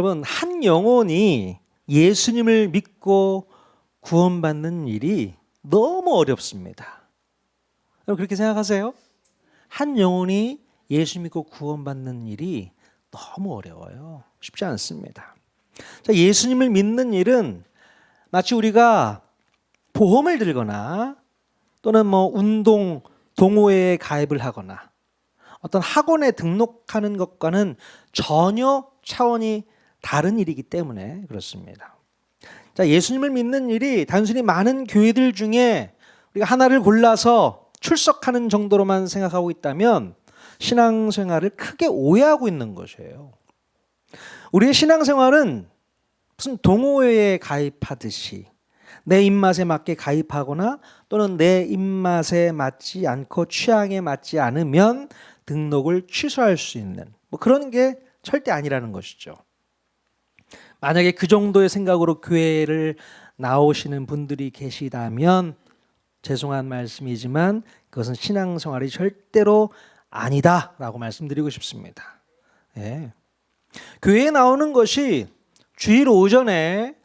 여러분, 한 영혼이 예수님을 믿고 구원받는 일이 너무 어렵습니다. 여러분 그렇게 생각하세요? 한 영혼이 예수 믿고 구원받는 일이 너무 어려워요. 쉽지 않습니다. 자, 예수님을 믿는 일은 마치 우리가 보험을 들거나 또는 운동 동호회에 가입을 하거나 어떤 학원에 등록하는 것과는 전혀 차원이 다른 일이기 때문에 그렇습니다. 자, 예수님을 믿는 일이 단순히 많은 교회들 중에 우리가 하나를 골라서 출석하는 정도로만 생각하고 있다면 신앙생활을 크게 오해하고 있는 것이에요. 우리의 신앙생활은 무슨 동호회에 가입하듯이 내 입맛에 맞게 가입하거나 또는 내 입맛에 맞지 않고 취향에 맞지 않으면 등록을 취소할 수 있는 그런 게 절대 아니라는 것이죠. 만약에 그 정도의 생각으로 교회를 나오시는 분들이 계시다면 죄송한 말씀이지만 그것은 신앙생활이 절대로 아니다라고 말씀드리고 싶습니다. 예. 교회에 나오는 것이 주일 오전에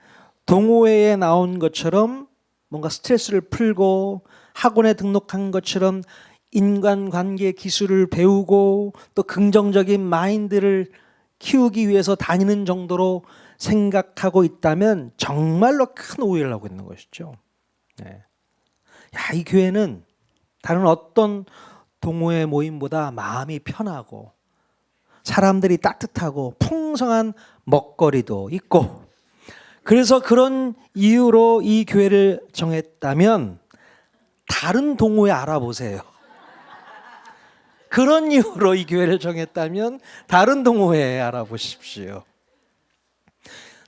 동호회에 나온 것처럼 뭔가 스트레스를 풀고 학원에 등록한 것처럼 인간관계 기술을 배우고 또 긍정적인 마인드를 키우기 위해서 다니는 정도로 생각하고 있다면 정말로 큰 오해를 하고 있는 것이죠. 네. 이 교회는 다른 어떤 동호회 모임보다 마음이 편하고 사람들이 따뜻하고 풍성한 먹거리도 있고 그래서 그런 이유로 이 교회를 정했다면 다른 동호회 알아보세요. 그런 이유로 이 교회를 정했다면 다른 동호회 알아보십시오.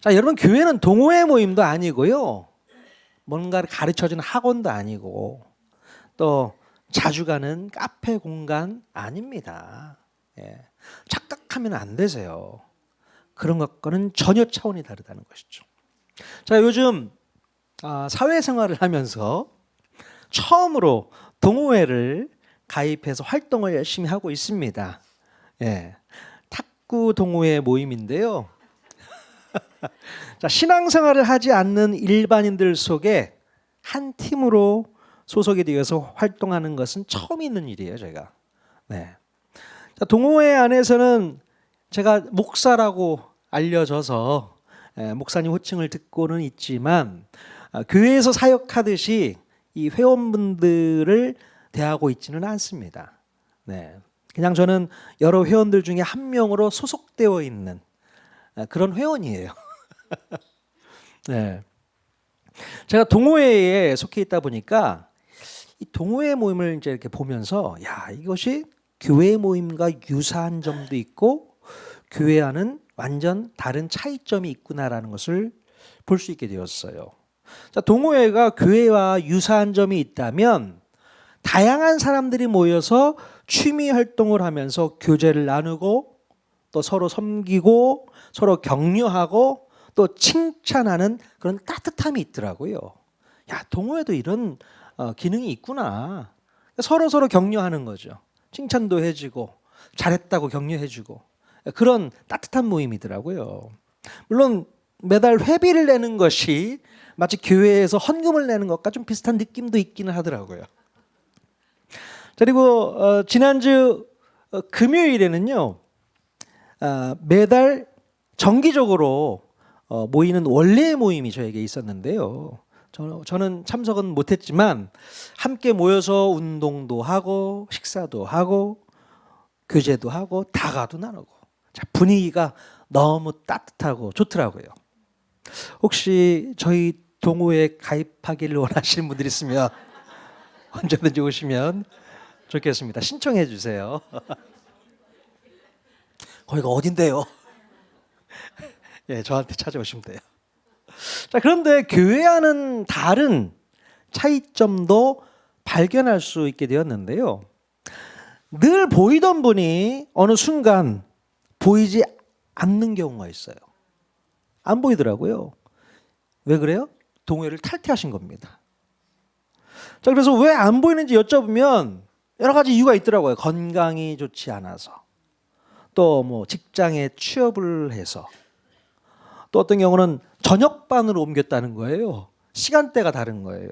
자, 여러분 교회는 동호회 모임도 아니고요. 뭔가를 가르쳐주는 학원도 아니고 또 자주 가는 카페 공간 아닙니다. 예. 착각하면 안 되세요. 그런 것과는 전혀 차원이 다르다는 것이죠. 자, 요즘 사회생활을 하면서 처음으로 동호회를 가입해서 활동을 열심히 하고 있습니다. 예. 탁구 동호회 모임인데요. 자, 신앙생활을 하지 않는 일반인들 속에 한 팀으로 소속이 되어서 활동하는 것은 처음 있는 일이에요, 제가. 네. 자, 동호회 안에서는 제가 목사라고 알려져서 목사님 호칭을 듣고는 있지만 교회에서 사역하듯이 이 회원분들을 대하고 있지는 않습니다. 네. 그냥 저는 여러 회원들 중에 한 명으로 소속되어 있는 그런 회원이에요. 네. 제가 동호회에 속해 있다 보니까 이 동호회 모임을 이제 이렇게 보면서 이것이 교회 모임과 유사한 점도 있고 교회와는 완전 다른 차이점이 있구나라는 것을 볼 수 있게 되었어요. 자, 동호회가 교회와 유사한 점이 있다면 다양한 사람들이 모여서 취미 활동을 하면서 교제를 나누고 또 서로 섬기고 서로 격려하고 또 칭찬하는 그런 따뜻함이 있더라고요. 동호회도 이런 기능이 있구나. 서로 격려하는 거죠. 칭찬도 해주고 잘했다고 격려해주고 그런 따뜻한 모임이더라고요. 물론 매달 회비를 내는 것이 마치 교회에서 헌금을 내는 것과 좀 비슷한 느낌도 있기는 하더라고요. 그리고 지난주 금요일에는요, 매달 정기적으로 모이는 원래 모임이 저에게 있었는데요. 저는 참석은 못했지만 함께 모여서 운동도 하고 식사도 하고 교제도 하고 다가도 나누고 분위기가 너무 따뜻하고 좋더라고요. 혹시 저희 동호회에 가입하기를 원하시는 분들 있으면 언제든지 오시면 좋겠습니다. 신청해 주세요. 거기가 어딘데요? 예, 저한테 찾아오시면 돼요. 자, 그런데 교회와는 다른 차이점도 발견할 수 있게 되었는데요. 늘 보이던 분이 어느 순간 보이지 않는 경우가 있어요. 안 보이더라고요. 왜 그래요? 동호회를 탈퇴하신 겁니다. 자, 그래서 왜 안 보이는지 여쭤보면 여러 가지 이유가 있더라고요. 건강이 좋지 않아서, 또 직장에 취업을 해서, 또 어떤 경우는 저녁반으로 옮겼다는 거예요. 시간대가 다른 거예요.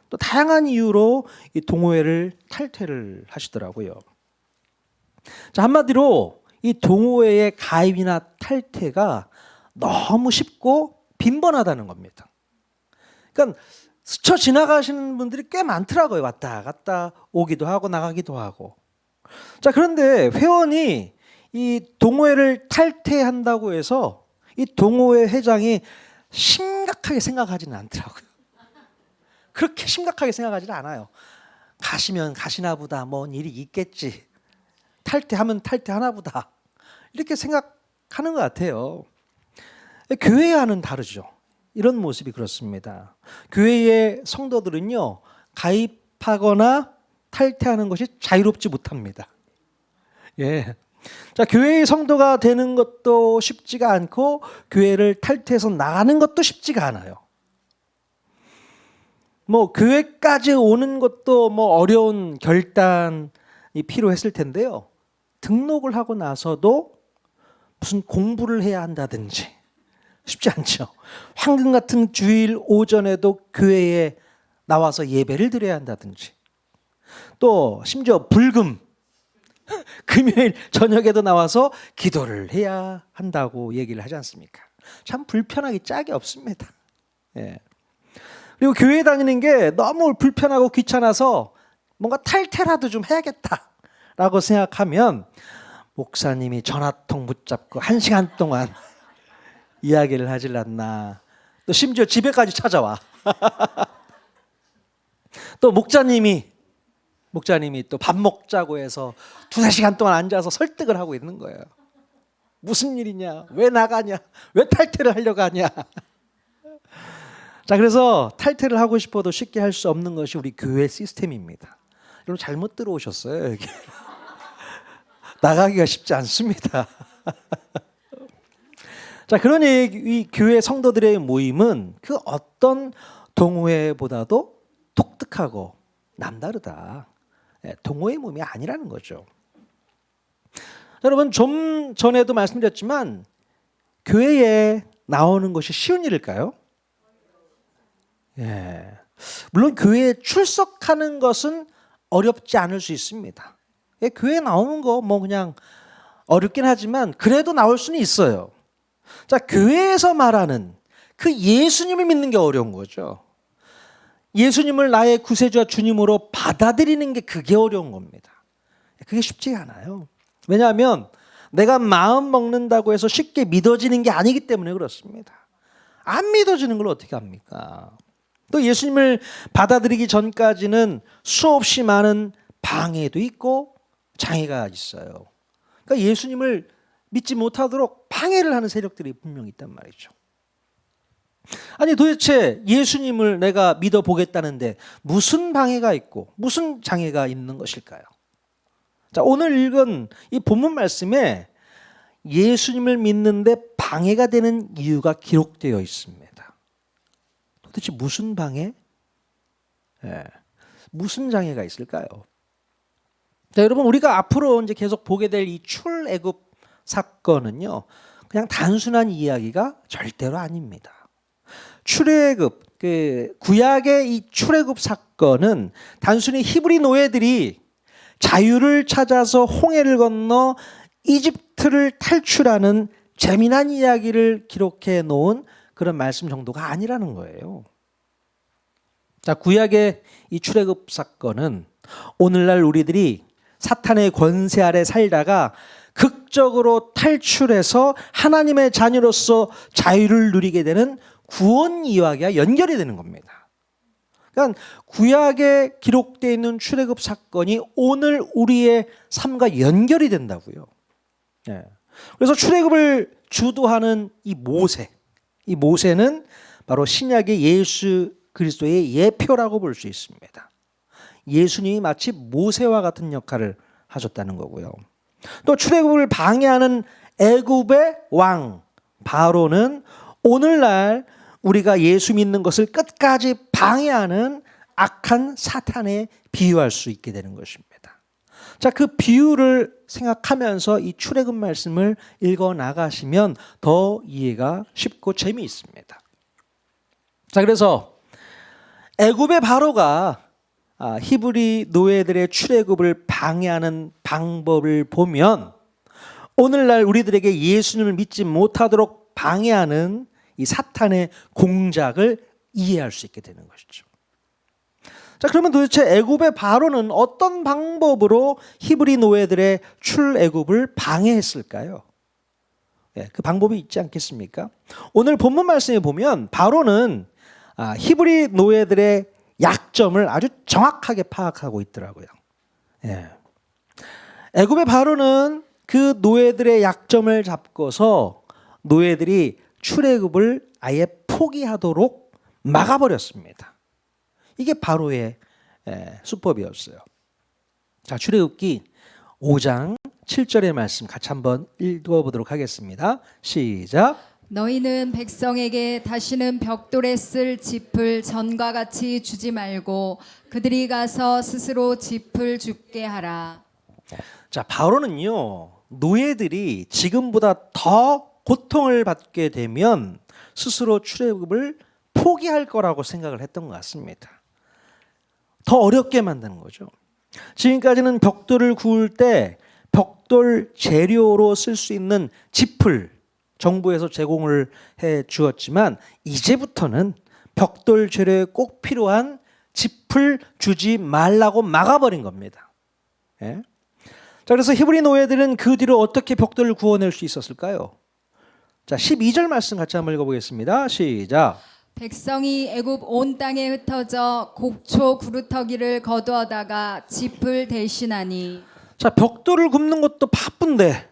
또 다양한 이유로 이 동호회를 탈퇴를 하시더라고요. 자, 한마디로 이 동호회의 가입이나 탈퇴가 너무 쉽고 빈번하다는 겁니다. 그러니까 스쳐 지나가시는 분들이 꽤 많더라고요. 왔다 갔다 오기도 하고 나가기도 하고. 자, 그런데 회원이 이 동호회를 탈퇴한다고 해서 이 동호회 회장이 심각하게 생각하지는 않더라고요. 그렇게 심각하게 생각하지는 않아요. 가시면 가시나 보다, 뭔 일이 있겠지. 탈퇴하면 탈퇴하나 보다. 이렇게 생각하는 것 같아요. 교회와는 다르죠. 이런 모습이 그렇습니다. 교회의 성도들은요, 가입하거나 탈퇴하는 것이 자유롭지 못합니다. 예. 자, 교회의 성도가 되는 것도 쉽지가 않고 교회를 탈퇴해서 나가는 것도 쉽지가 않아요. 뭐 교회까지 오는 것도 뭐 어려운 결단이 필요했을 텐데요. 등록을 하고 나서도 무슨 공부를 해야 한다든지 쉽지 않죠. 황금 같은 주일 오전에도 교회에 나와서 예배를 드려야 한다든지, 또 심지어 불금 금요일 저녁에도 나와서 기도를 해야 한다고 얘기를 하지 않습니까? 참 불편하기 짝이 없습니다. 예. 그리고 교회 다니는 게 너무 불편하고 귀찮아서 뭔가 탈퇴라도 좀 해야겠다라고 생각하면 목사님이 전화통 붙잡고 1시간 동안 이야기를 하질 않나. 또 심지어 집에까지 찾아와. 또 목자님이 또 밥 먹자고 해서 2-3시간 동안 앉아서 설득을 하고 있는 거예요. 무슨 일이냐? 왜 나가냐? 왜 탈퇴를 하려고 하냐? 자, 그래서 탈퇴를 하고 싶어도 쉽게 할 수 없는 것이 우리 교회 시스템입니다. 여러분 잘못 들어오셨어요. 여기. 나가기가 쉽지 않습니다. 자, 그러니 이 교회 성도들의 모임은 그 어떤 동호회보다도 독특하고 남다르다. 동호회 모임이 아니라는 거죠. 여러분 좀 전에도 말씀드렸지만 교회에 나오는 것이 쉬운 일일까요? 예. 물론 교회에 출석하는 것은 어렵지 않을 수 있습니다. 예, 교회에 나오는 거 뭐 그냥 어렵긴 하지만 그래도 나올 수는 있어요. 자, 교회에서 말하는 그 예수님을 믿는 게 어려운 거죠. 예수님을 나의 구세주와 주님으로 받아들이는 게 그게 어려운 겁니다. 그게 쉽지가 않아요. 왜냐하면 내가 마음 먹는다고 해서 쉽게 믿어지는 게 아니기 때문에 그렇습니다. 안 믿어지는 걸 어떻게 합니까? 또 예수님을 받아들이기 전까지는 수없이 많은 방해도 있고 장애가 있어요. 그러니까 예수님을 믿지 못하도록 방해를 하는 세력들이 분명히 있단 말이죠. 아니 도대체 예수님을 내가 믿어보겠다는데 무슨 방해가 있고 무슨 장애가 있는 것일까요? 자, 오늘 읽은 이 본문 말씀에 예수님을 믿는데 방해가 되는 이유가 기록되어 있습니다. 도대체 무슨 방해? 무슨 장애가 있을까요? 자, 여러분 우리가 앞으로 이제 계속 보게 될 이 출애굽 사건은요, 그냥 단순한 이야기가 절대로 아닙니다. 출애굽, 구약의 이 출애굽 사건은 단순히 히브리 노예들이 자유를 찾아서 홍해를 건너 이집트를 탈출하는 재미난 이야기를 기록해 놓은 그런 말씀 정도가 아니라는 거예요. 자, 구약의 이 출애굽 사건은 오늘날 우리들이 사탄의 권세 아래 살다가 극적으로 탈출해서 하나님의 자녀로서 자유를 누리게 되는 구원 이야기와 연결이 되는 겁니다. 그러니까 구약에 기록되어 있는 출애굽 사건이 오늘 우리의 삶과 연결이 된다고요. 그래서 출애굽을 주도하는 이 모세는 바로 신약의 예수 그리스도의 예표라고 볼 수 있습니다. 예수님이 마치 모세와 같은 역할을 하셨다는 거고요. 또 출애굽을 방해하는 애굽의 왕 바로는 오늘날 우리가 예수 믿는 것을 끝까지 방해하는 악한 사탄에 비유할 수 있게 되는 것입니다. 자, 그 비유를 생각하면서 이 출애굽 말씀을 읽어 나가시면 더 이해가 쉽고 재미있습니다. 자, 그래서 애굽의 바로가 히브리 노예들의 출애굽을 방해하는 방법을 보면 오늘날 우리들에게 예수님을 믿지 못하도록 방해하는 이 사탄의 공작을 이해할 수 있게 되는 것이죠. 자, 그러면 도대체 애굽의 바로는 어떤 방법으로 히브리 노예들의 출애굽을 방해했을까요? 그 방법이 있지 않겠습니까? 오늘 본문 말씀에 보면 바로는 히브리 노예들의 약점을 아주 정확하게 파악하고 있더라고요. 애굽의 바로는 그 노예들의 약점을 잡고서 노예들이 출애굽을 아예 포기하도록 막아버렸습니다. 이게 바로의 수법이었어요. 자, 출애굽기 5장 7절의 말씀 같이 한번 읽어보도록 하겠습니다. 시작. 너희는 백성에게 다시는 벽돌에 쓸 짚을 전과 같이 주지 말고 그들이 가서 스스로 짚을 줍게 하라. 자, 바로는요, 노예들이 지금보다 더 고통을 받게 되면 스스로 출애굽을 포기할 거라고 생각을 했던 것 같습니다. 더 어렵게 만드는 거죠. 지금까지는 벽돌을 구울 때 벽돌 재료로 쓸 수 있는 짚을 정부에서 제공을 해 주었지만 이제부터는 벽돌 재료에 꼭 필요한 짚을 주지 말라고 막아버린 겁니다. 자, 그래서 히브리 노예들은 그 뒤로 어떻게 벽돌을 구워낼 수 있었을까요? 자, 12절 말씀 같이 한번 읽어보겠습니다. 시작. 백성이 애굽 온 땅에 흩어져 곡초 구루터기를 거두어다가 짚을 대신하니. 자, 벽돌을 굽는 것도 바쁜데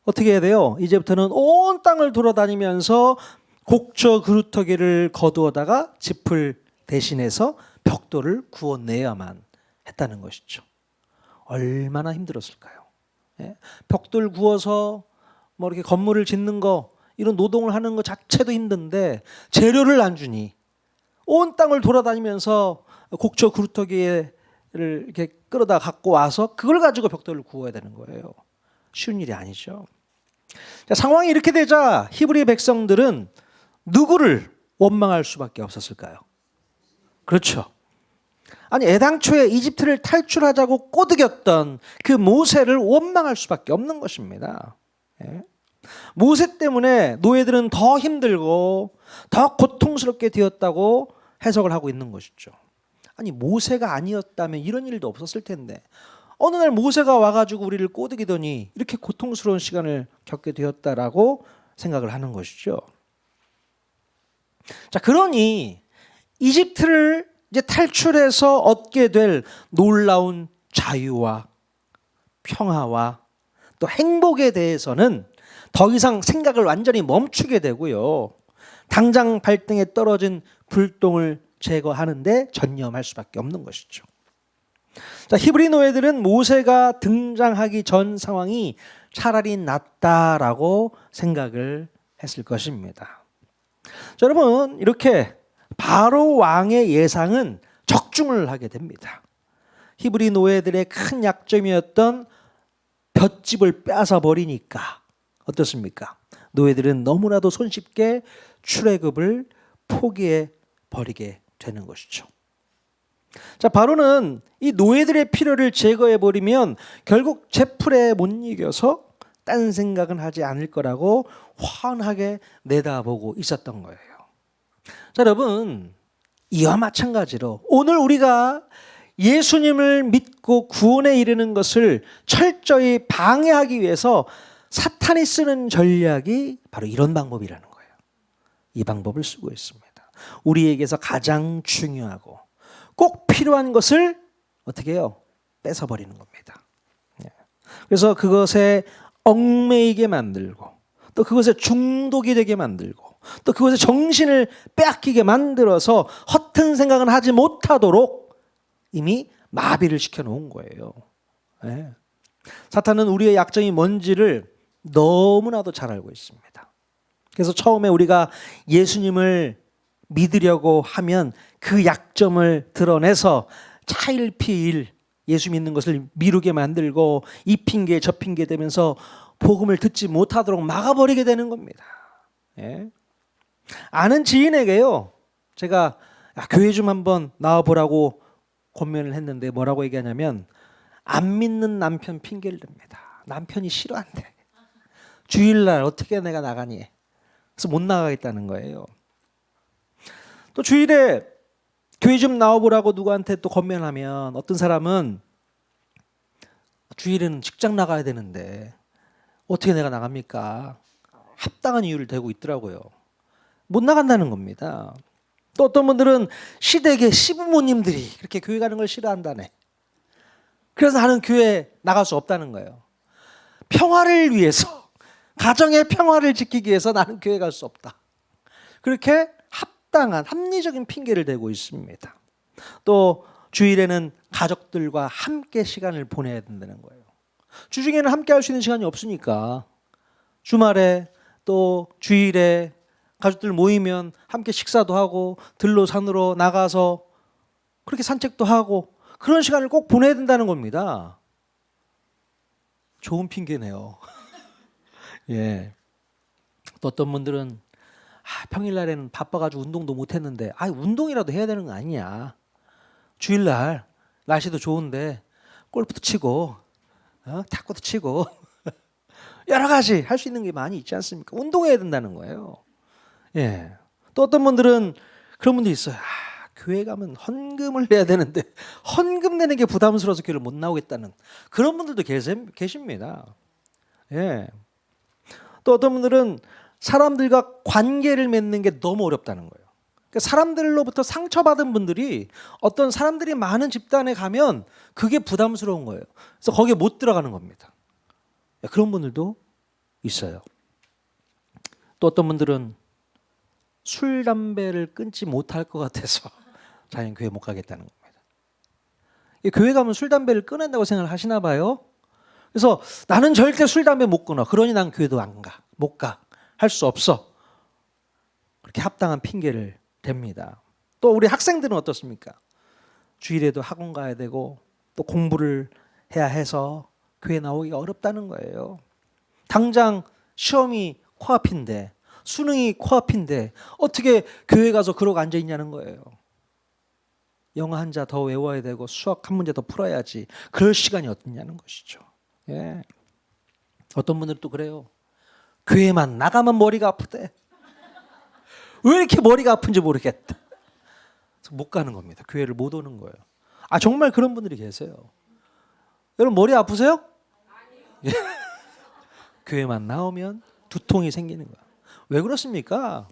어떻게 해야 돼요? 이제부터는 온 땅을 돌아다니면서 곡초 그루터기를 거두어다가 짚을 대신해서 벽돌을 구워내야만 했다는 것이죠. 얼마나 힘들었을까요? 벽돌 구워서 뭐 이렇게 건물을 짓는 거, 이런 노동을 하는 것 자체도 힘든데 재료를 안 주니 온 땅을 돌아다니면서 곡초 그루터기를 이렇게 끌어다 갖고 와서 그걸 가지고 벽돌을 구워야 되는 거예요. 쉬운 일이 아니죠. 자, 상황이 이렇게 되자 히브리 백성들은 누구를 원망할 수밖에 없었을까요? 그렇죠. 아니, 애당초에 이집트를 탈출하자고 꼬드겼던 그 모세를 원망할 수밖에 없는 것입니다. 모세 때문에 노예들은 더 힘들고 더 고통스럽게 되었다고 해석을 하고 있는 것이죠. 아니, 모세가 아니었다면 이런 일도 없었을 텐데 어느 날 모세가 와가지고 우리를 꼬드기더니 이렇게 고통스러운 시간을 겪게 되었다라고 생각을 하는 것이죠. 자, 그러니 이집트를 이제 탈출해서 얻게 될 놀라운 자유와 평화와 또 행복에 대해서는 더 이상 생각을 완전히 멈추게 되고요. 당장 발등에 떨어진 불똥을 제거하는데 전념할 수밖에 없는 것이죠. 자, 히브리 노예들은 모세가 등장하기 전 상황이 차라리 낫다라고 생각을 했을 것입니다. 자, 여러분, 이렇게 바로 왕의 예상은 적중을 하게 됩니다. 히브리 노예들의 큰 약점이었던 볏짚을 빼앗아 버리니까 어떻습니까? 노예들은 너무나도 손쉽게 출애굽을 포기해 버리게 되는 것이죠. 자, 바로는 이 노예들의 필요를 제거해 버리면 결국 제풀에 못 이겨서 딴 생각은 하지 않을 거라고 환하게 내다보고 있었던 거예요. 자, 여러분, 이와 마찬가지로 오늘 우리가 예수님을 믿고 구원에 이르는 것을 철저히 방해하기 위해서 사탄이 쓰는 전략이 바로 이런 방법이라는 거예요. 이 방법을 쓰고 있습니다. 우리에게서 가장 중요하고 꼭 필요한 것을 어떻게 해요? 뺏어버리는 겁니다. 그래서 그것에 얽매이게 만들고 또 그것에 중독이 되게 만들고 또 그것에 정신을 빼앗기게 만들어서 허튼 생각은 하지 못하도록 이미 마비를 시켜놓은 거예요. 사탄은 우리의 약점이 뭔지를 너무나도 잘 알고 있습니다. 그래서 처음에 우리가 예수님을 믿으려고 하면 그 약점을 드러내서 차일피일 예수 믿는 것을 미루게 만들고 이 핑계 저 핑계 대면서 복음을 듣지 못하도록 막아버리게 되는 겁니다. 예. 아는 지인에게요, 제가 교회 좀 한번 나와보라고 권면을 했는데 뭐라고 얘기하냐면 안 믿는 남편 핑계를 댑니다. 남편이 싫어한대. 주일날 어떻게 내가 나가니? 그래서 못 나가겠다는 거예요. 또 주일에 교회 좀 나와보라고 누구한테 또 권면하면 어떤 사람은 주일에는 직장 나가야 되는데 어떻게 내가 나갑니까? 합당한 이유를 대고 있더라고요. 못 나간다는 겁니다. 또 어떤 분들은 시댁의 시부모님들이 그렇게 교회 가는 걸 싫어한다네. 그래서 나는 교회 나갈 수 없다는 거예요. 평화를 위해서, 가정의 평화를 지키기 위해서 나는 교회 갈 수 없다. 그렇게 합당한 합리적인 핑계를 대고 있습니다. 또 주일에는 가족들과 함께 시간을 보내야 된다는 거예요. 주중에는 함께 할 수 있는 시간이 없으니까 주말에 또 주일에 가족들 모이면 함께 식사도 하고 들로 산으로 나가서 그렇게 산책도 하고 그런 시간을 꼭 보내야 된다는 겁니다. 좋은 핑계네요. 예. 또 어떤 분들은 평일날에는 바빠가지고 운동도 못했는데 운동이라도 해야 되는 거 아니냐. 주일날 날씨도 좋은데 골프도 치고 탁구도 치고 여러 가지 할 수 있는 게 많이 있지 않습니까? 운동해야 된다는 거예요. 예. 또 어떤 분들은 그런 분들이 있어요. 교회 가면 헌금을 내야 되는데 헌금 내는 게 부담스러워서 교회를 못 나오겠다는 그런 분들도 계십니다. 예. 또 어떤 분들은 사람들과 관계를 맺는 게 너무 어렵다는 거예요. 그러니까 사람들로부터 상처받은 분들이 어떤 사람들이 많은 집단에 가면 그게 부담스러운 거예요. 그래서 거기에 못 들어가는 겁니다. 그런 분들도 있어요. 또 어떤 분들은 술, 담배를 끊지 못할 것 같아서 자기는 교회 못 가겠다는 겁니다. 교회 가면 술, 담배를 끊는다고 생각을 하시나 봐요. 그래서 나는 절대 술, 담배 못 끊어. 그러니 난 교회도 안 가. 못 가. 할 수 없어. 그렇게 합당한 핑계를 댑니다. 또 우리 학생들은 어떻습니까? 주일에도 학원 가야 되고 또 공부를 해야 해서 교회 나오기가 어렵다는 거예요. 당장 시험이 코앞인데 수능이 코앞인데 어떻게 교회 가서 그러고 앉아 있냐는 거예요. 영어 한 자 더 외워야 되고 수학 한 문제 더 풀어야지. 그럴 시간이 어딨냐는 것이죠. 예. 어떤 분들은 또 그래요. 교회만 나가면 머리가 아프대. 왜 이렇게 머리가 아픈지 모르겠다. 못 가는 겁니다. 교회를 못 오는 거예요. 정말 그런 분들이 계세요. 여러분 머리 아프세요? 아니요. 교회만 나오면 두통이 생기는 거야. 왜 그렇습니까?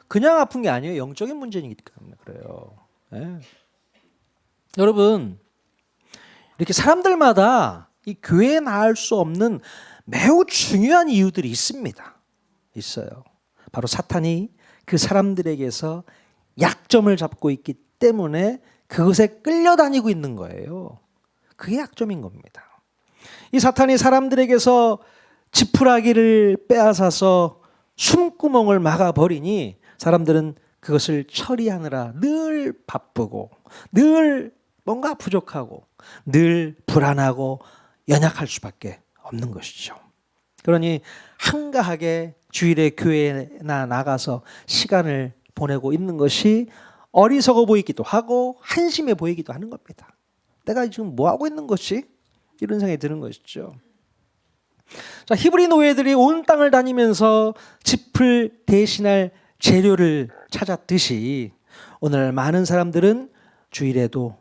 그냥 아픈 게 아니에요. 영적인 문제이기 때문에 그래요. 예. 여러분 이렇게 사람들마다 이 교회에 나올 수 없는 매우 중요한 이유들이 있습니다. 있어요. 바로 사탄이 그 사람들에게서 약점을 잡고 있기 때문에 그것에 끌려다니고 있는 거예요. 그게 약점인 겁니다. 이 사탄이 사람들에게서 지푸라기를 빼앗아서 숨구멍을 막아버리니 사람들은 그것을 처리하느라 늘 바쁘고 늘 뭔가 부족하고 늘 불안하고 연약할 수밖에 없는 것이죠. 그러니 한가하게 주일에 교회나 나가서 시간을 보내고 있는 것이 어리석어 보이기도 하고 한심해 보이기도 하는 겁니다. 내가 지금 뭐 하고 있는 것이? 이런 생각이 드는 것이죠. 자, 히브리 노예들이 온 땅을 다니면서 짚을 대신할 재료를 찾았듯이 오늘 많은 사람들은 주일에도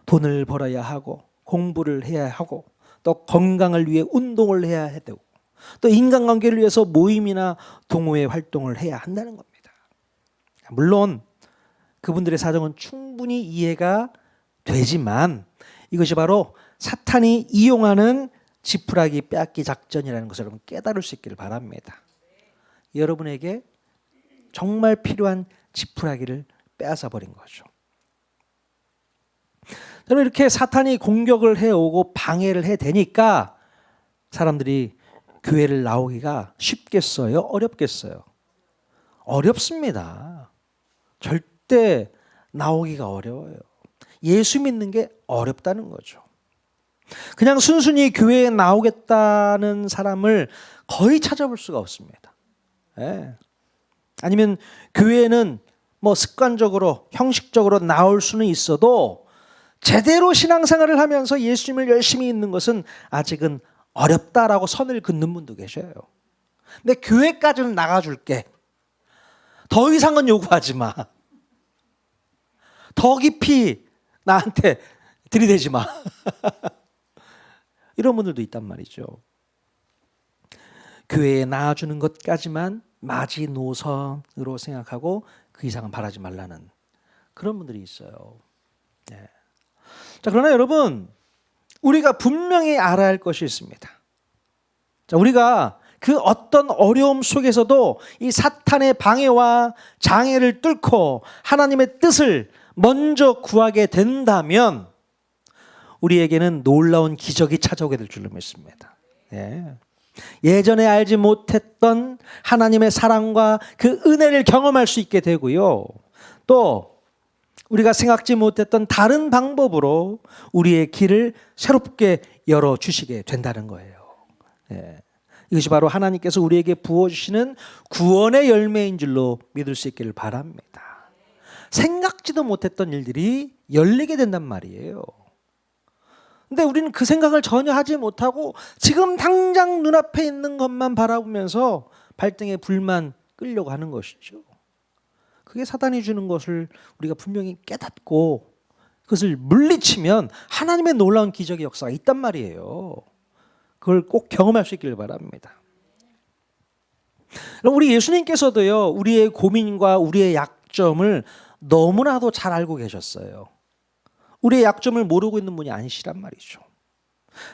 돈을 벌어야 하고 공부를 해야 하고 또 건강을 위해 운동을 해야 되고 또 인간관계를 위해서 모임이나 동호회 활동을 해야 한다는 겁니다. 물론 그분들의 사정은 충분히 이해가 되지만 이것이 바로 사탄이 이용하는 지푸라기 빼앗기 작전이라는 것을 여러분 깨달을 수 있기를 바랍니다. 여러분에게 정말 필요한 지푸라기를 빼앗아 버린 거죠. 저는 이렇게 사탄이 공격을 해오고 방해를 해대니까 사람들이 교회를 나오기가 쉽겠어요? 어렵겠어요? 어렵습니다. 절대 나오기가 어려워요. 예수 믿는 게 어렵다는 거죠. 그냥 순순히 교회에 나오겠다는 사람을 거의 찾아볼 수가 없습니다. 예. 아니면 교회에는 뭐 습관적으로 형식적으로 나올 수는 있어도 제대로 신앙생활을 하면서 예수님을 열심히 믿는 것은 아직은 어렵다라고 선을 긋는 분도 계셔요. 근데 교회까지는 나가줄게. 더 이상은 요구하지 마. 더 깊이 나한테 들이대지 마. 이런 분들도 있단 말이죠. 교회에 나와주는 것까지만 마지노선으로 생각하고 그 이상은 바라지 말라는 그런 분들이 있어요. 네. 자, 그러나 여러분, 우리가 분명히 알아야 할 것이 있습니다. 자, 우리가 그 어떤 어려움 속에서도 이 사탄의 방해와 장애를 뚫고 하나님의 뜻을 먼저 구하게 된다면 우리에게는 놀라운 기적이 찾아오게 될 줄로 믿습니다. 예. 예전에 알지 못했던 하나님의 사랑과 그 은혜를 경험할 수 있게 되고요. 또 우리가 생각지 못했던 다른 방법으로 우리의 길을 새롭게 열어주시게 된다는 거예요. 예. 이것이 바로 하나님께서 우리에게 부어주시는 구원의 열매인 줄로 믿을 수 있기를 바랍니다. 생각지도 못했던 일들이 열리게 된단 말이에요. 근데 우리는 그 생각을 전혀 하지 못하고 지금 당장 눈앞에 있는 것만 바라보면서 발등에 불만 끌려고 하는 것이죠. 그게 사단이 주는 것을 우리가 분명히 깨닫고 그것을 물리치면 하나님의 놀라운 기적의 역사가 있단 말이에요. 그걸 꼭 경험할 수 있기를 바랍니다. 우리 예수님께서도요, 우리의 고민과 우리의 약점을 너무나도 잘 알고 계셨어요. 우리의 약점을 모르고 있는 분이 아니시란 말이죠.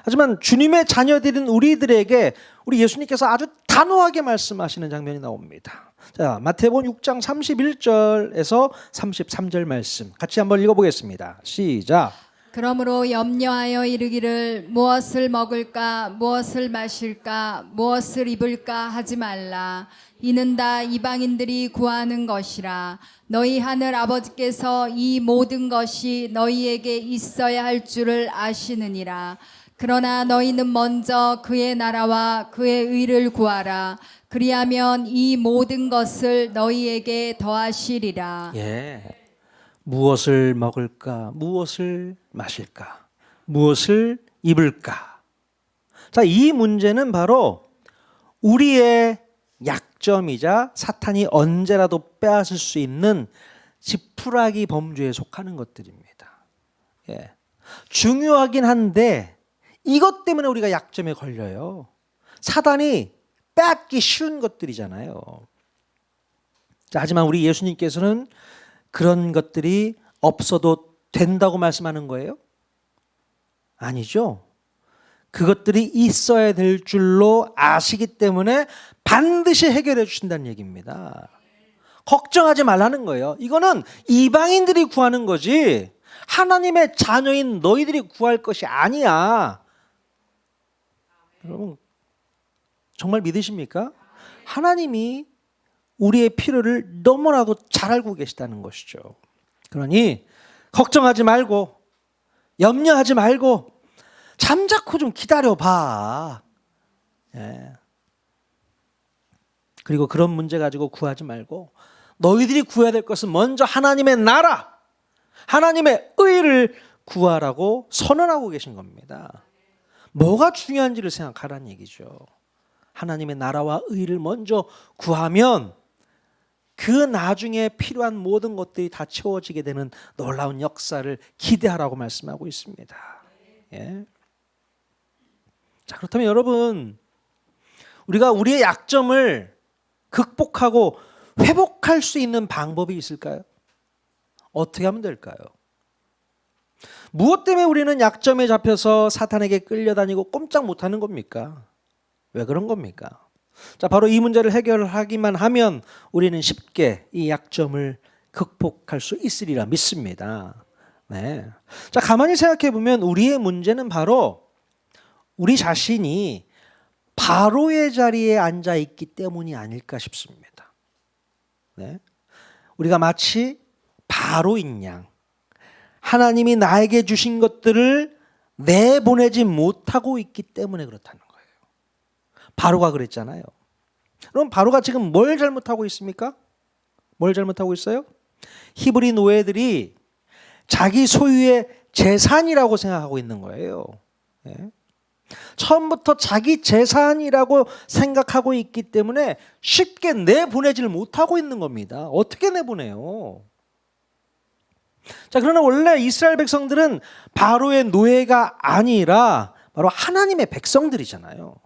하지만 주님의 자녀들인 우리들에게 우리 예수님께서 아주 단호하게 말씀하시는 장면이 나옵니다. 자, 마태복음 6장 31절에서 33절 말씀 같이 한번 읽어보겠습니다. 시작. 그러므로 염려하여 이르기를 무엇을 먹을까 무엇을 마실까 무엇을 입을까 하지 말라. 이는 다 이방인들이 구하는 것이라. 너희 하늘 아버지께서 이 모든 것이 너희에게 있어야 할 줄을 아시느니라. 그러나 너희는 먼저 그의 나라와 그의 의를 구하라. 그리하면 이 모든 것을 너희에게 더하시리라. 예. 무엇을 먹을까? 무엇을 마실까? 무엇을 입을까? 자, 이 문제는 바로 우리의 약점이자 사탄이 언제라도 빼앗을 수 있는 지푸라기 범주에 속하는 것들입니다. 예. 중요하긴 한데 이것 때문에 우리가 약점에 걸려요. 사단이 빼앗기 쉬운 것들이잖아요. 자, 하지만 우리 예수님께서는 그런 것들이 없어도 된다고 말씀하는 거예요? 아니죠. 그것들이 있어야 될 줄로 아시기 때문에 반드시 해결해 주신다는 얘기입니다. 걱정하지 말라는 거예요. 이거는 이방인들이 구하는 거지 하나님의 자녀인 너희들이 구할 것이 아니야. 여러분 정말 믿으십니까? 하나님이 우리의 필요를 너무나도 잘 알고 계시다는 것이죠. 그러니 걱정하지 말고 염려하지 말고 잠자코 좀 기다려봐. 예. 그리고 그런 문제 가지고 구하지 말고 너희들이 구해야 될 것은 먼저 하나님의 나라, 하나님의 의를 구하라고 선언하고 계신 겁니다. 뭐가 중요한지를 생각하라는 얘기죠. 하나님의 나라와 의를 먼저 구하면 그 나중에 필요한 모든 것들이 다 채워지게 되는 놀라운 역사를 기대하라고 말씀하고 있습니다. 예. 자, 그렇다면 여러분, 우리가 우리의 약점을 극복하고 회복할 수 있는 방법이 있을까요? 어떻게 하면 될까요? 무엇 때문에 우리는 약점에 잡혀서 사탄에게 끌려다니고 꼼짝 못하는 겁니까? 왜 그런 겁니까? 자, 바로 이 문제를 해결하기만 하면 우리는 쉽게 이 약점을 극복할 수 있으리라 믿습니다. 네. 자, 가만히 생각해 보면 우리의 문제는 바로 우리 자신이 바로의 자리에 앉아 있기 때문이 아닐까 싶습니다. 네. 우리가 마치 바로인 양, 하나님이 나에게 주신 것들을 내보내지 못하고 있기 때문에 그렇다는 거예요. 바로가 그랬잖아요. 그럼 바로가 지금 뭘 잘못하고 있습니까? 뭘 잘못하고 있어요? 히브리 노예들이 자기 소유의 재산이라고 생각하고 있는 거예요. 예. 처음부터 자기 재산이라고 생각하고 있기 때문에 쉽게 내보내지를 못하고 있는 겁니다. 어떻게 내보내요? 자, 그러나 원래 이스라엘 백성들은 바로의 노예가 아니라 바로 하나님의 백성들이잖아요.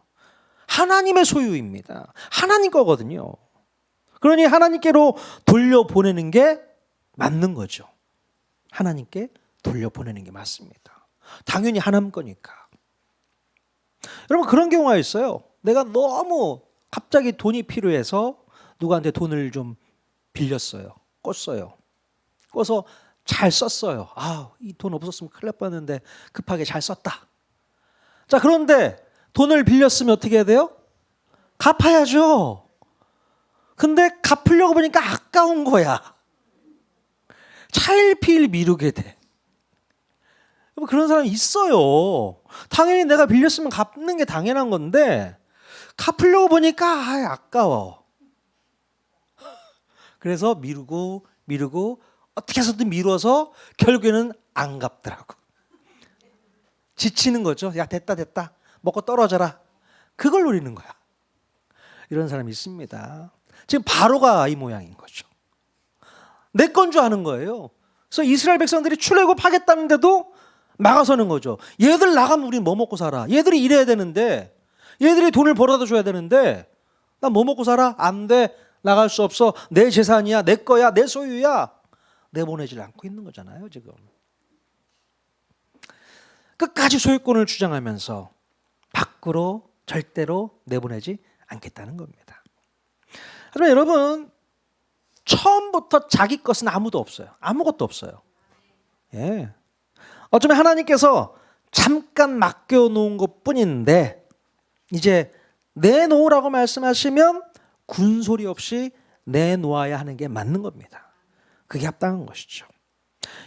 하나님의 소유입니다. 하나님 거거든요. 그러니 하나님께로 돌려보내는 게 맞는 거죠. 하나님께 돌려보내는 게 맞습니다. 당연히 하나님 거니까. 여러분, 그런 경우가 있어요. 내가 너무 갑자기 돈이 필요해서 누구한테 돈을 좀 빌렸어요. 꿨어요. 꿔서 잘 썼어요. 아, 이 돈 없었으면 큰일 날 뻔했는데 급하게 잘 썼다. 자, 그런데 돈을 빌렸으면 어떻게 해야 돼요? 갚아야죠. 근데 갚으려고 보니까 아까운 거야. 차일피일 미루게 돼. 그런 사람이 있어요. 당연히 내가 빌렸으면 갚는 게 당연한 건데 갚으려고 보니까 아까워. 그래서 미루고 어떻게 해서든 미뤄서 결국에는 안 갚더라고. 지치는 거죠. 야, 됐다 먹고 떨어져라. 그걸 노리는 거야. 이런 사람이 있습니다. 지금 바로가 이 모양인 거죠. 내 건 줄 아는 거예요. 그래서 이스라엘 백성들이 출애굽하겠다는데도 막아서는 거죠. 얘들 나가면 우리 뭐 먹고 살아? 얘들이 일해야 되는데, 얘들이 돈을 벌어다 줘야 되는데 나 뭐 먹고 살아? 안 돼. 나갈 수 없어. 내 재산이야. 내 거야. 내 소유야. 내보내질 않고 있는 거잖아요, 지금. 끝까지 소유권을 주장하면서 밖으로 절대로 내보내지 않겠다는 겁니다. 하지만 여러분, 처음부터 자기 것은 아무도 없어요. 아무것도 없어요. 예. 어쩌면 하나님께서 잠깐 맡겨놓은 것 뿐인데 이제 내놓으라고 말씀하시면 군소리 없이 내놓아야 하는 게 맞는 겁니다. 그게 합당한 것이죠.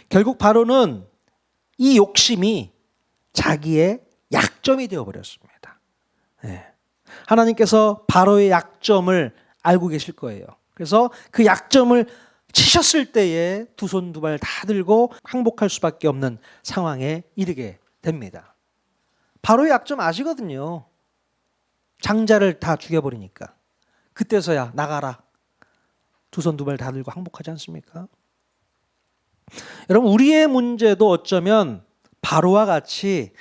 결국 바로는 이 욕심이 자기의 약점이 되어버렸습니다. 네. 하나님께서 바로의 약점을 알고 계실 거예요. 그래서 그 약점을 치셨을 때에 두 손 두 발 다 들고 항복할 수밖에 없는 상황에 이르게 됩니다. 바로의 약점 아시거든요. 장자를 다 죽여버리니까. 그때서야 나가라. 두 손 두 발 다 들고 항복하지 않습니까? 여러분, 우리의 문제도 어쩌면 바로와 같이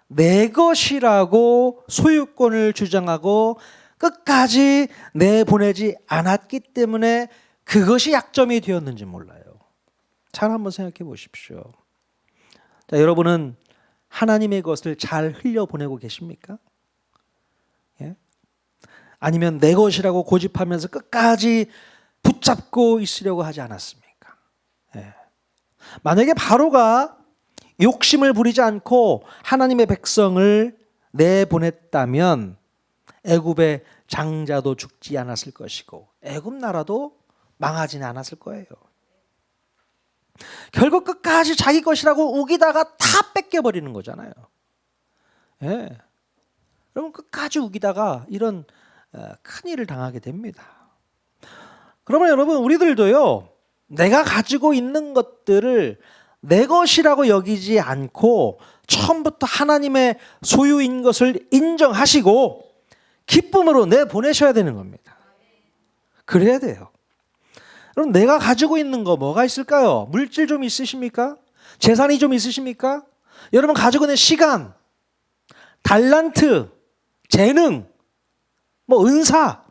내 것이라고 소유권을 주장하고 끝까지 내보내지 않았기 때문에 그것이 약점이 되었는지 몰라요. 잘 한번 생각해 보십시오. 자, 여러분은 하나님의 것을 잘 흘려보내고 계십니까? 예? 아니면 내 것이라고 고집하면서 끝까지 붙잡고 있으려고 하지 않았습니까? 예. 만약에 바로가 욕심을 부리지 않고 하나님의 백성을 내보냈다면 애굽의 장자도 죽지 않았을 것이고 애굽 나라도 망하지는 않았을 거예요. 결국 끝까지 자기 것이라고 우기다가 다 뺏겨버리는 거잖아요. 예. 여러분, 끝까지 우기다가 이런 큰 일을 당하게 됩니다. 그러면 여러분, 우리들도요, 내가 가지고 있는 것들을 내 것이라고 여기지 않고 처음부터 하나님의 소유인 것을 인정하시고 기쁨으로 내보내셔야 되는 겁니다. 그래야 돼요. 그럼 내가 가지고 있는 거 뭐가 있을까요? 물질 좀 있으십니까? 재산이 좀 있으십니까? 여러분 가지고 있는 시간, 달란트, 재능, 뭐 은사,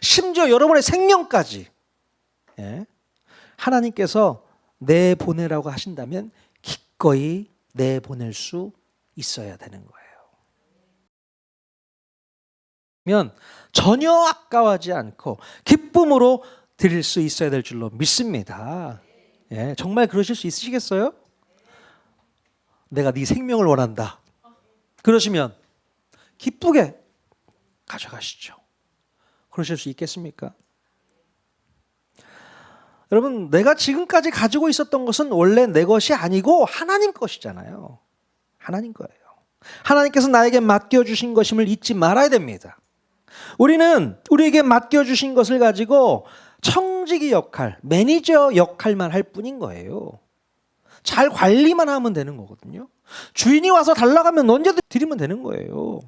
심지어 여러분의 생명까지, 예? 하나님께서 내보내라고 하신다면 기꺼이 내보낼 수 있어야 되는 거예요. 면 전혀 아까워하지 않고 기쁨으로 드릴 수 있어야 될 줄로 믿습니다. 예, 정말 그러실 수 있으시겠어요? 내가 네 생명을 원한다. 그러시면 기쁘게 가져가시죠. 그러실 수 있겠습니까? 여러분, 내가 지금까지 가지고 있었던 것은 원래 내 것이 아니고 하나님 것이잖아요. 하나님 거예요. 하나님께서 나에게 맡겨주신 것임을 잊지 말아야 됩니다. 우리는 우리에게 맡겨주신 것을 가지고 청지기 역할, 매니저 역할만 할 뿐인 거예요. 잘 관리만 하면 되는 거거든요. 주인이 와서 달라고 하면 언제든 드리면 되는 거예요.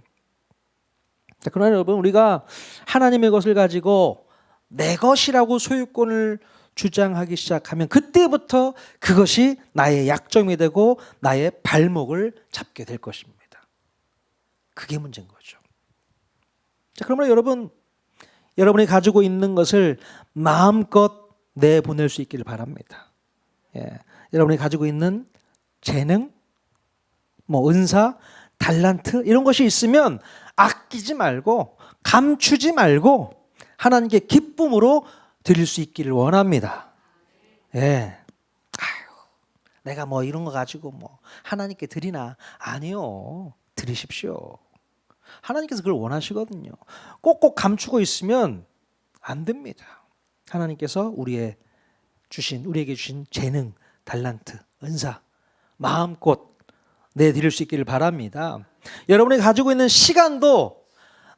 자, 그러나 여러분, 우리가 하나님의 것을 가지고 내 것이라고 소유권을 주장하기 시작하면 그때부터 그것이 나의 약점이 되고 나의 발목을 잡게 될 것입니다. 그게 문제인 거죠. 자, 그러면 여러분, 여러분이 가지고 있는 것을 마음껏 내보낼 수 있기를 바랍니다. 예. 여러분이 가지고 있는 재능, 은사, 달란트 이런 것이 있으면 아끼지 말고 감추지 말고 하나님께 기쁨으로 드릴 수 있기를 원합니다. 예. 내가 이런 거 가지고 하나님께 드리나? 아니요. 드리십시오. 하나님께서 그걸 원하시거든요. 꼭꼭 감추고 있으면 안 됩니다. 하나님께서 우리에게 주신 재능, 달란트, 은사 마음껏 내드릴 수 있기를 바랍니다. 여러분이 가지고 있는 시간도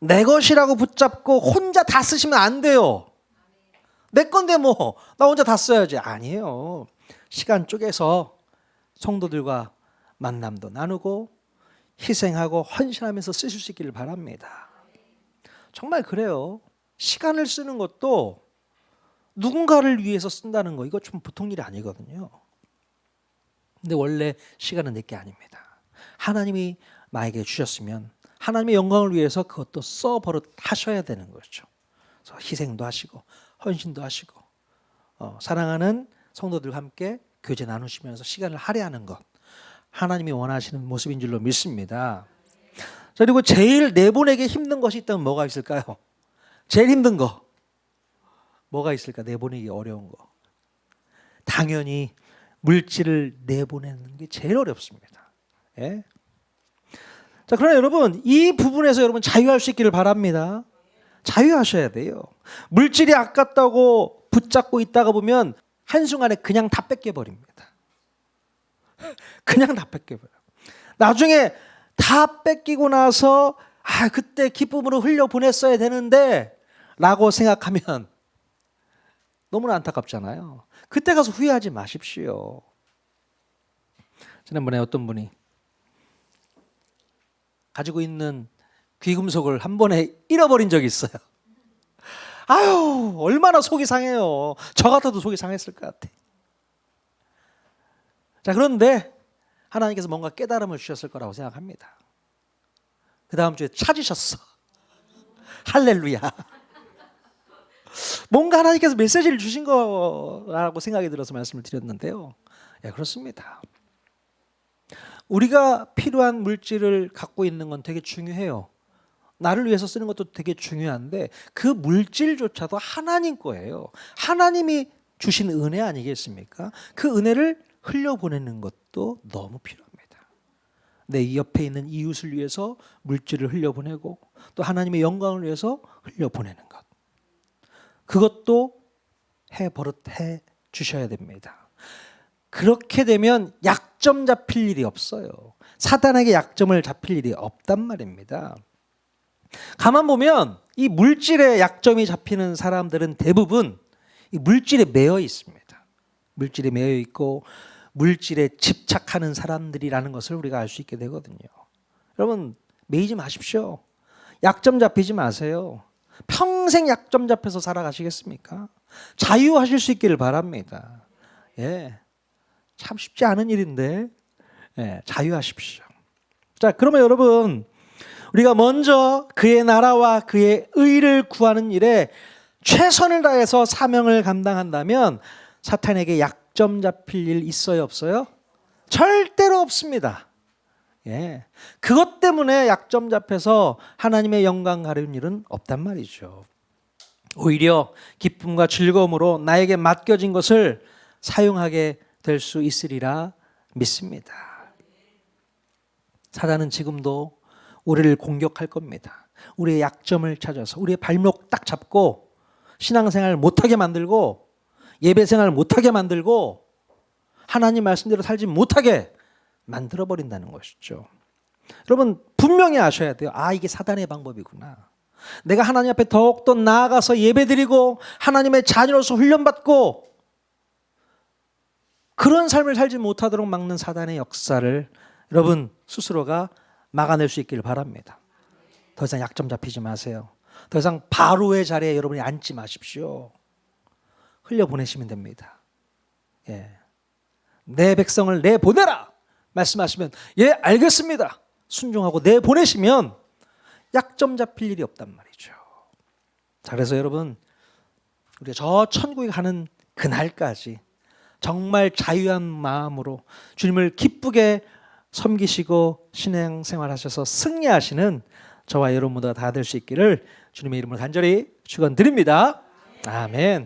내 것이라고 붙잡고 혼자 다 쓰시면 안 돼요. 내 건데 나 혼자 다 써야지. 아니에요. 시간 쪼개서 성도들과 만남도 나누고 희생하고 헌신하면서 쓰실 수 있기를 바랍니다. 정말 그래요. 시간을 쓰는 것도 누군가를 위해서 쓴다는 거, 이거 좀 보통 일이 아니거든요. 근데 원래 시간은 내 게 아닙니다. 하나님이 나에게 주셨으면 하나님의 영광을 위해서 그것도 써버릇 하셔야 되는 거죠. 그래서 희생도 하시고 헌신도 하시고 사랑하는 성도들과 함께 교제 나누시면서 시간을 할애하는 것, 하나님이 원하시는 모습인 줄로 믿습니다. 그리고 제일 내보내기 힘든 것이 있다면 뭐가 있을까요? 제일 힘든 거 뭐가 있을까? 내보내기 어려운 거. 당연히 물질을 내보내는 게 제일 어렵습니다. 예? 자, 그러나 여러분, 이 부분에서 여러분 자유할 수 있기를 바랍니다. 자유하셔야 돼요. 물질이 아깝다고 붙잡고 있다가 보면 한순간에 그냥 다 뺏겨버립니다. 그냥 다 뺏겨버려요. 나중에 다 뺏기고 나서 그때 기쁨으로 흘려보냈어야 되는데 라고 생각하면 너무나 안타깝잖아요. 그때 가서 후회하지 마십시오. 지난번에 어떤 분이 가지고 있는 귀금속을 한 번에 잃어버린 적이 있어요. 아유, 얼마나 속이 상해요. 저 같아도 속이 상했을 것 같아. 자, 그런데 하나님께서 뭔가 깨달음을 주셨을 거라고 생각합니다. 그 다음 주에 찾으셨어. 할렐루야. 뭔가 하나님께서 메시지를 주신 거라고 생각이 들어서 말씀을 드렸는데요. 예, 그렇습니다. 우리가 필요한 물질을 갖고 있는 건 되게 중요해요. 나를 위해서 쓰는 것도 되게 중요한데 그 물질조차도 하나님 거예요. 하나님이 주신 은혜 아니겠습니까? 그 은혜를 흘려보내는 것도 너무 필요합니다. 내 옆에 있는 이웃을 위해서 물질을 흘려보내고 또 하나님의 영광을 위해서 흘려보내는 것. 그것도 버릇해 주셔야 됩니다. 그렇게 되면 약점 잡힐 일이 없어요. 사단에게 약점을 잡힐 일이 없단 말입니다. 가만 보면 이 물질에 약점이 잡히는 사람들은 대부분 이 물질에 매여 있습니다. 물질에 매여 있고 물질에 집착하는 사람들이라는 것을 우리가 알 수 있게 되거든요. 여러분, 매이지 마십시오. 약점 잡히지 마세요. 평생 약점 잡혀서 살아가시겠습니까? 자유하실 수 있기를 바랍니다. 예, 참 쉽지 않은 일인데 자유하십시오. 자, 그러면 여러분, 우리가 먼저 그의 나라와 그의 의를 구하는 일에 최선을 다해서 사명을 감당한다면 사탄에게 약점 잡힐 일 있어요, 없어요? 절대로 없습니다. 예, 그것 때문에 약점 잡혀서 하나님의 영광 가리는 일은 없단 말이죠. 오히려 기쁨과 즐거움으로 나에게 맡겨진 것을 사용하게 될 수 있으리라 믿습니다. 사단은 지금도 우리를 공격할 겁니다. 우리의 약점을 찾아서 우리의 발목 딱 잡고 신앙생활 못하게 만들고 예배 생활 못하게 만들고 하나님 말씀대로 살지 못하게 만들어버린다는 것이죠. 여러분 분명히 아셔야 돼요. 아, 이게 사단의 방법이구나. 내가 하나님 앞에 더욱더 나아가서 예배드리고 하나님의 자녀로서 훈련받고 그런 삶을 살지 못하도록 막는 사단의 역사를 여러분 스스로가 막아낼 수 있기를 바랍니다. 더 이상 약점 잡히지 마세요. 더 이상 바로의 자리에 여러분이 앉지 마십시오. 흘려보내시면 됩니다. 예. 내 백성을 내보내라 말씀하시면 예 알겠습니다 순종하고 내보내시면 약점 잡힐 일이 없단 말이죠. 자, 그래서 여러분 우리가 저 천국에 가는 그날까지 정말 자유한 마음으로 주님을 기쁘게 섬기시고 신앙생활 하셔서 승리하시는 저와 여러분 모두가 다 될 수 있기를 주님의 이름으로 간절히 축원드립니다. 아멘.